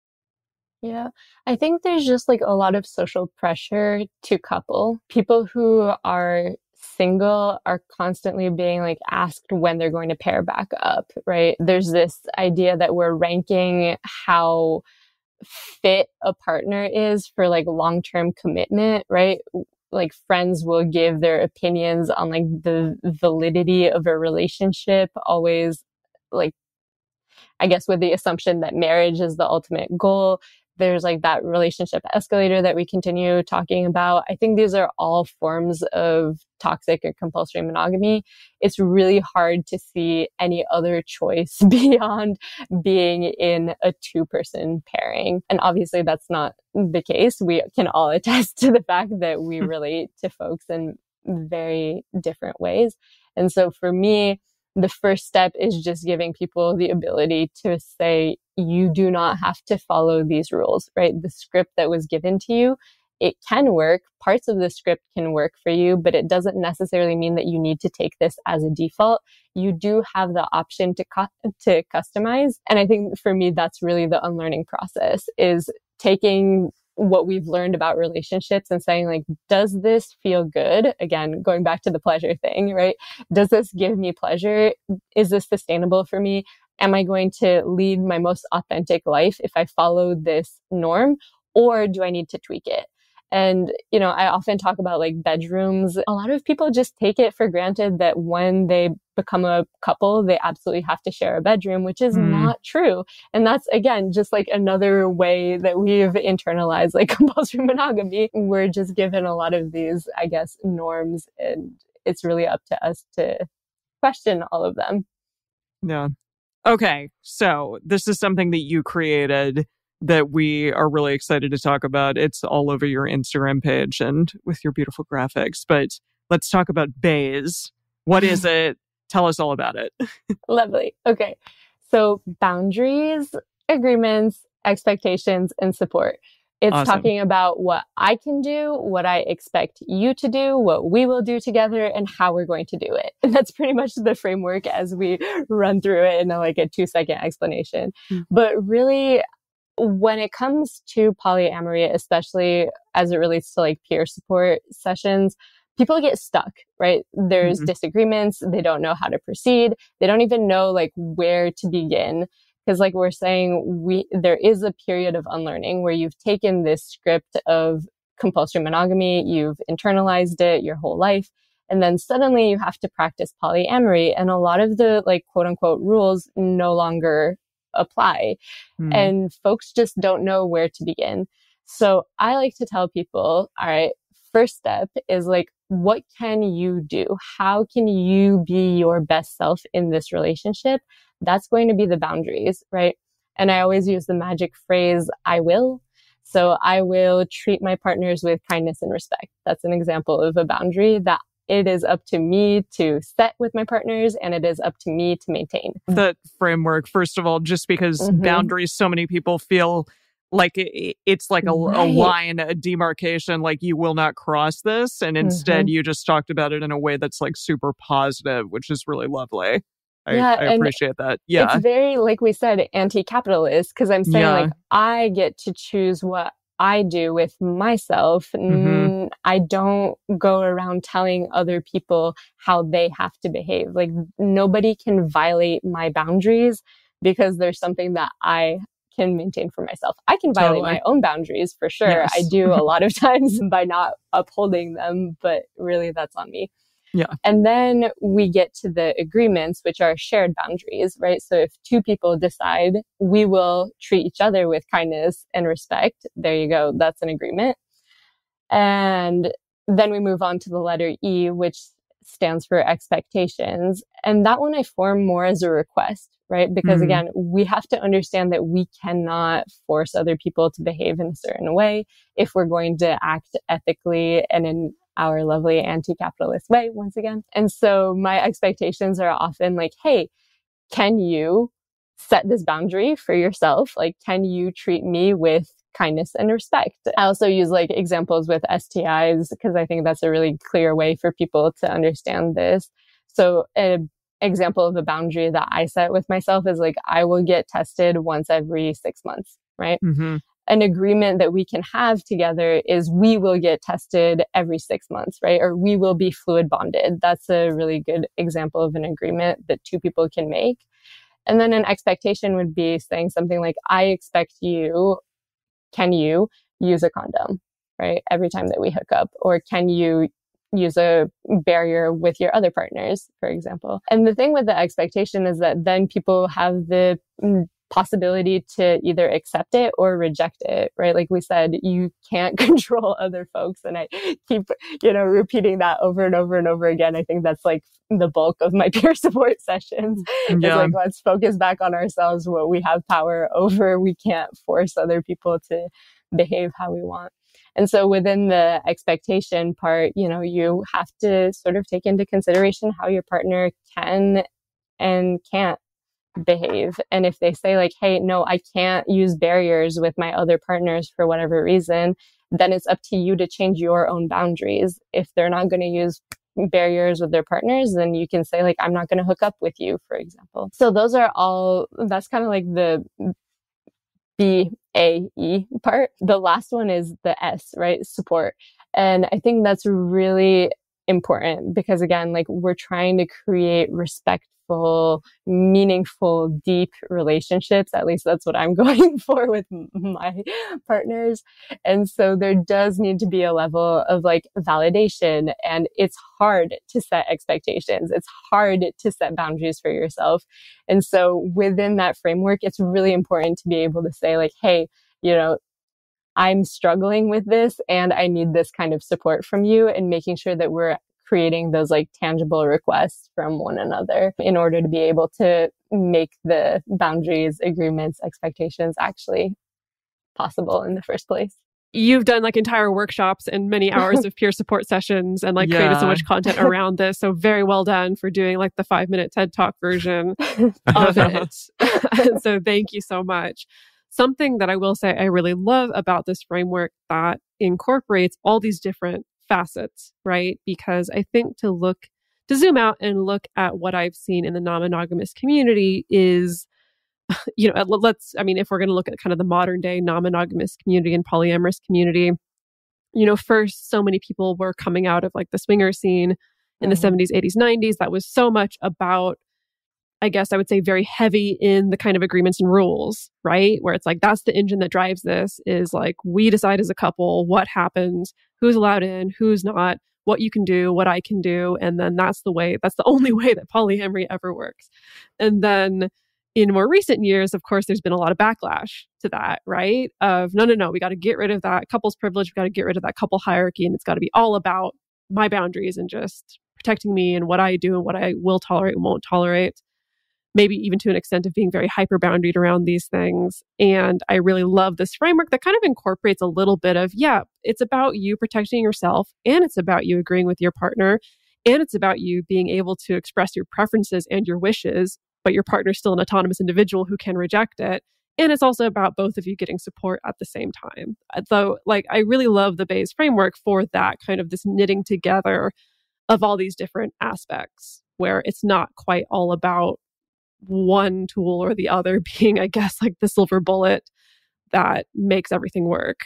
S1: Yeah, I think there's just like a lot of social pressure to couple. People who are single are constantly being like asked when they're going to pair back up, right? There's this idea that we're ranking how fit a partner is for like long-term commitment, right? Like friends will give their opinions on like the validity of a relationship, always like, I guess with the assumption that marriage is the ultimate goal. There's like that relationship escalator that we continue talking about. I think these are all forms of toxic or compulsory monogamy. It's really hard to see any other choice beyond being in a two-person pairing. And obviously that's not the case. We can all attest to the fact that we relate to folks in very different ways. And so for me, the first step is just giving people the ability to say, you do not have to follow these rules, right? The script that was given to you, it can work. Parts of the script can work for you, but it doesn't necessarily mean that you need to take this as a default. You do have the option to customize. And I think for me, that's really the unlearning process, is taking what we've learned about relationships and saying like, does this feel good? Again, going back to the pleasure thing, right? Does this give me pleasure? Is this sustainable for me? Am I going to lead my most authentic life if I follow this norm, or do I need to tweak it? And, you know, I often talk about like bedrooms. A lot of people just take it for granted that when they become a couple, they absolutely have to share a bedroom, which is not true. And that's, again, just like another way that we've internalized like compulsory monogamy. We're just given a lot of these, I guess, norms, and it's really up to us to question all of them.
S3: Yeah. Okay. So this is something that you created that we are really excited to talk about. It's all over your Instagram page and with your beautiful graphics. But let's talk about BAYS. What is it? Tell us all about it.
S1: Lovely. Okay. So boundaries, agreements, expectations, and support. It's
S3: Awesome.
S1: talking about what I can do, what I expect you to do, what we will do together, and how we're going to do it. And that's pretty much the framework as we run through it in like a 2-second explanation. But really, when it comes to polyamory, especially as it relates to like peer support sessions, people get stuck, right? There's disagreements. They don't know how to proceed. They don't even know like where to begin. Because like we're saying, there is a period of unlearning where you've taken this script of compulsory monogamy, you've internalized it your whole life, and then suddenly you have to practice polyamory, and a lot of the like quote unquote rules no longer apply. And folks just don't know where to begin. So I like to tell people, all right, first step is like, what can you do? How can you be your best self in this relationship? That's going to be the boundaries, right? And I always use the magic phrase, I will. So I will treat my partners with kindness and respect. That's an example of a boundary that it is up to me to set with my partners, and it is up to me to maintain.
S3: The framework, first of all, just because boundaries, so many people feel like it's like a line, a demarcation, like you will not cross this. And instead, you just talked about it in a way that's like super positive, which is really lovely. I appreciate that. Yeah.
S1: It's very, like we said, anti-capitalist, because I'm saying like I get to choose what I do with myself. I don't go around telling other people how they have to behave. Like nobody can violate my boundaries because there's something that I can maintain for myself. I can violate my own boundaries for sure.
S3: Yes.
S1: I do a lot of times by not upholding them, but really that's on me.
S3: Yeah.
S1: And then we get to the agreements, which are shared boundaries, right? So if two people decide we will treat each other with kindness and respect, there you go. That's an agreement. And then we move on to the letter E, which stands for expectations. And that one I form more as a request, right? Because again, we have to understand that we cannot force other people to behave in a certain way if we're going to act ethically and in our lovely anti-capitalist way, once again. And so my expectations are often like, hey, can you set this boundary for yourself? Like, can you treat me with kindness and respect? I also use like examples with STIs because I think that's a really clear way for people to understand this. So an example of a boundary that I set with myself is like, I will get tested once every 6 months, right?
S3: Mm-hmm.
S1: An agreement that we can have together is we will get tested every 6 months, right? Or we will be fluid bonded. That's a really good example of an agreement that two people can make. And then an expectation would be saying something like, I expect you, can you use a condom, right? Every time that we hook up, or can you use a barrier with your other partners, for example. And the thing with the expectation is that then people have the possibility to either accept it or reject it, right? Like we said, you can't control other folks. And I keep, repeating that over and over and over again. I think that's like the bulk of my peer support sessions.
S3: Yeah.
S1: It's like, let's focus back on ourselves, what we have power over. We can't force other people to behave how we want. And so within the expectation part, you have to sort of take into consideration how your partner can and can't behave. And if they say like, hey, no, I can't use barriers with my other partners for whatever reason, then it's up to you to change your own boundaries. If they're not going to use barriers with their partners, then you can say like, I'm not going to hook up with you, for example. So that's kind of like the BAE part. The last one is the S, right? Support. And I think that's really important because again, like we're trying to create respectful, meaningful, deep relationships. At least that's what I'm going for with my partners. And so there does need to be a level of like validation, and it's hard to set expectations. It's hard to set boundaries for yourself. And so within that framework, it's really important to be able to say like, hey, I'm struggling with this and I need this kind of support from you, and making sure that we're creating those like tangible requests from one another in order to be able to make the boundaries, agreements, expectations actually possible in the first place.
S4: You've done like entire workshops and many hours of peer support sessions and like created so much content around this. So very well done for doing like the 5-minute TED Talk version of it. So thank you so much. Something that I will say I really love about this framework that incorporates all these different facets, right? Because I think to zoom out and look at what I've seen in the non-monogamous community is, if we're going to look at kind of the modern day non-monogamous community and polyamorous community, first, so many people were coming out of like the swinger scene in the 70s, 80s, 90s. That was so much about, I guess I would say, very heavy in the kind of agreements and rules, right? Where it's like, that's the engine that drives this, is like, we decide as a couple what happens, who's allowed in, who's not, what you can do, what I can do. And then that's the only way that polyamory ever works. And then in more recent years, of course, there's been a lot of backlash to that, right? Of no, we got to get rid of that couple's privilege. We got to get rid of that couple hierarchy. And it's got to be all about my boundaries and just protecting me and what I do and what I will tolerate and won't tolerate. Maybe even to an extent of being very hyper boundaried around these things. And I really love this framework that kind of incorporates a little bit of, it's about you protecting yourself, and it's about you agreeing with your partner, and it's about you being able to express your preferences and your wishes, but your partner's still an autonomous individual who can reject it. And it's also about both of you getting support at the same time. Though, I really love the BAE's framework for that kind of this knitting together of all these different aspects, where it's not quite all about one tool or the other being, I guess, like the silver bullet that makes everything work.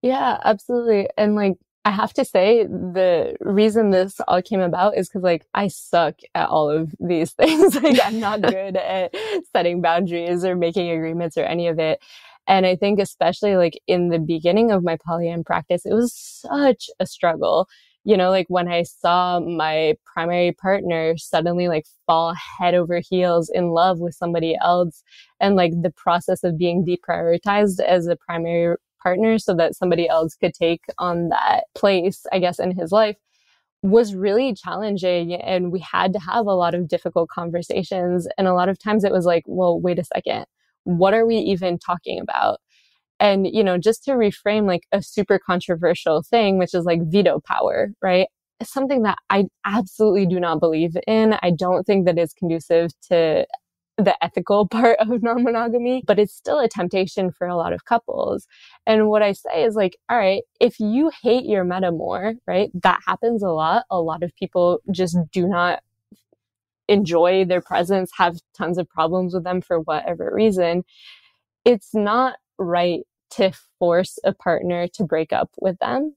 S1: Yeah, absolutely. And I have to say, the reason this all came about is because I suck at all of these things. I'm not good at setting boundaries or making agreements or any of it. And I think especially in the beginning of my polyam practice, it was such a struggle. When I saw my primary partner suddenly fall head over heels in love with somebody else, and the process of being deprioritized as a primary partner so that somebody else could take on that place, I guess, in his life, was really challenging. And we had to have a lot of difficult conversations. And a lot of times it was well, wait a second, what are we even talking about? And, just to reframe like a super controversial thing, which is like veto power, right? It's something that I absolutely do not believe in. I don't think that is conducive to the ethical part of non-monogamy, but it's still a temptation for a lot of couples. And what I say is like, all right, if you hate your metamor, right? That happens a lot. A lot of people just do not enjoy their presence, have tons of problems with them for whatever reason. It's not right to force a partner to break up with them.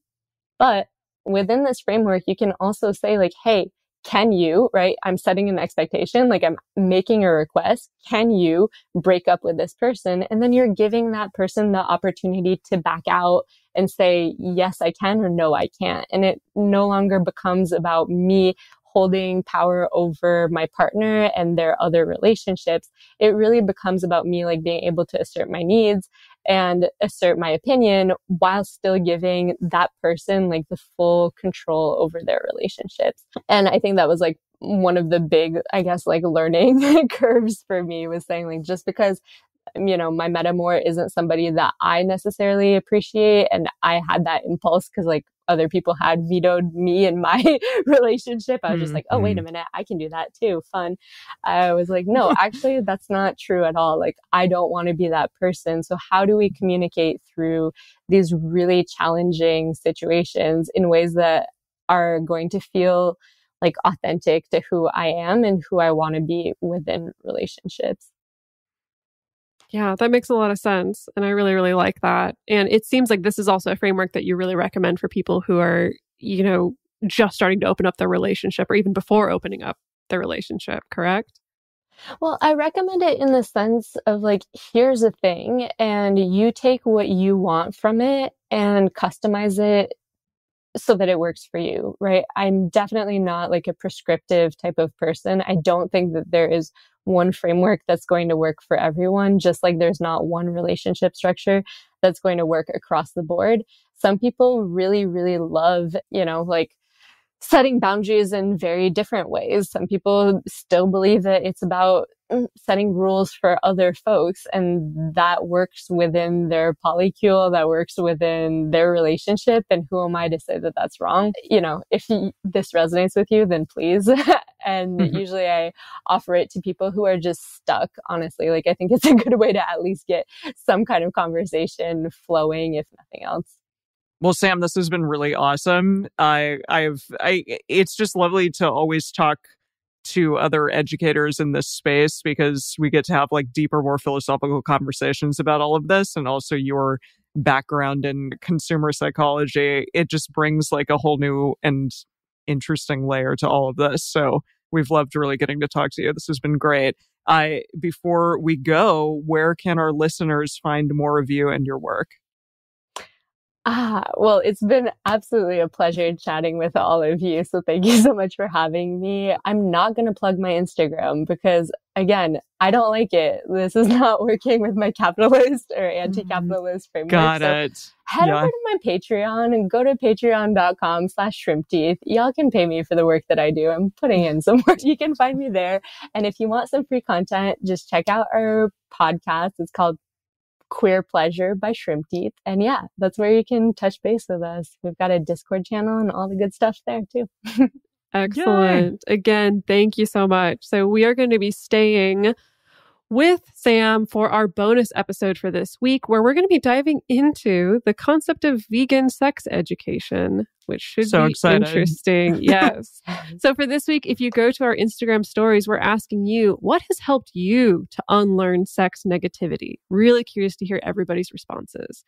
S1: But within this framework, you can also say like, hey, can you, right? I'm setting an expectation, like I'm making a request. Can you break up with this person? And then you're giving that person the opportunity to back out and say, yes, I can, or no, I can't. And it no longer becomes about me holding power over my partner and their other relationships. It really becomes about me like being able to assert my needs and assert my opinion while still giving that person like the full control over their relationships. And I think that was like one of the big, I guess, like learning curves for me, was saying like, just because my metamor isn't somebody that I necessarily appreciate, and I had that impulse because like other people had vetoed me in my relationship. I was just like, oh, wait a minute, I can do that too. Fun. I was like, no, actually, that's not true at all. Like, I don't want to be that person. So how do we communicate through these really challenging situations in ways that are going to feel like authentic to who I am and who I want to be within relationships?
S4: Yeah, that makes a lot of sense. And I really, really like that. And it seems like this is also a framework that you really recommend for people who are, just starting to open up their relationship, or even before opening up their relationship, correct?
S1: Well, I recommend it in the sense of like, here's a thing, and you take what you want from it and customize it so that it works for you, right? I'm definitely not like a prescriptive type of person. I don't think that there is one framework that's going to work for everyone, just like there's not one relationship structure that's going to work across the board. Some people really, really love, like setting boundaries in very different ways. Some people still believe that it's about setting rules for other folks, and that works within their polycule, that works within their relationship. And who am I to say that that's wrong? If this resonates with you, then please. And usually I offer it to people who are just stuck, honestly. Like, I think it's a good way to at least get some kind of conversation flowing, if nothing else.
S3: Well, Sam, this has been really awesome. It's just lovely to always talk to other educators in this space, because we get to have like deeper, more philosophical conversations about all of this, and also your background in consumer psychology. It just brings like a whole new and interesting layer to all of this. So we've loved really getting to talk to you. This has been great. Before we go, where can our listeners find more of you and your work?
S1: Well, it's been absolutely a pleasure chatting with all of you. So thank you so much for having me. I'm not going to plug my Instagram because, again, I don't like it. This is not working with my capitalist or anti-capitalist framework.
S3: Got it.
S1: Head over to my Patreon and go to patreon.com/shrimpteeth. Y'all can pay me for the work that I do. I'm putting in some work. You can find me there. And if you want some free content, just check out our podcast. It's called Queer Pleasure by Shrimp Teeth. And yeah, that's where you can touch base with us. We've got a Discord channel and all the good stuff there too.
S4: Excellent. Yay. Again, thank you so much. So we are going to be staying with Sam for our bonus episode for this week, where we're going to be diving into the concept of vegan sex education, which should be exciting. Interesting. Yes. So for this week, if you go to our Instagram stories, we're asking you, what has helped you to unlearn sex negativity? Really curious to hear everybody's responses.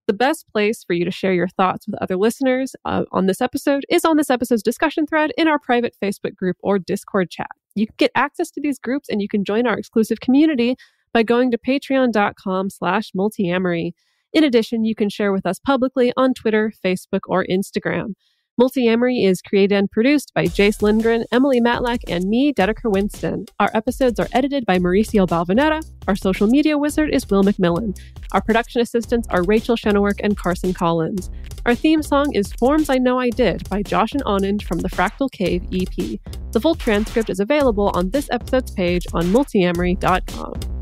S4: The best place for you to share your thoughts with other listeners on this episode is on this episode's discussion thread in our private Facebook group or Discord chat. You can get access to these groups and you can join our exclusive community by going to patreon.com/multiamory. In addition, you can share with us publicly on Twitter, Facebook, or Instagram. Multiamory is created and produced by Jase Lindgren, Emily Matlack, and me, Dedeker Winston. Our episodes are edited by Mauricio Balvanera. Our social media wizard is Will McMillan. Our production assistants are Rachel Shenowork and Carson Collins. Our theme song is Forms I Know I Did by Josh and Anand from the Fractal Cave EP. The full transcript is available on this episode's page on multiamory.com.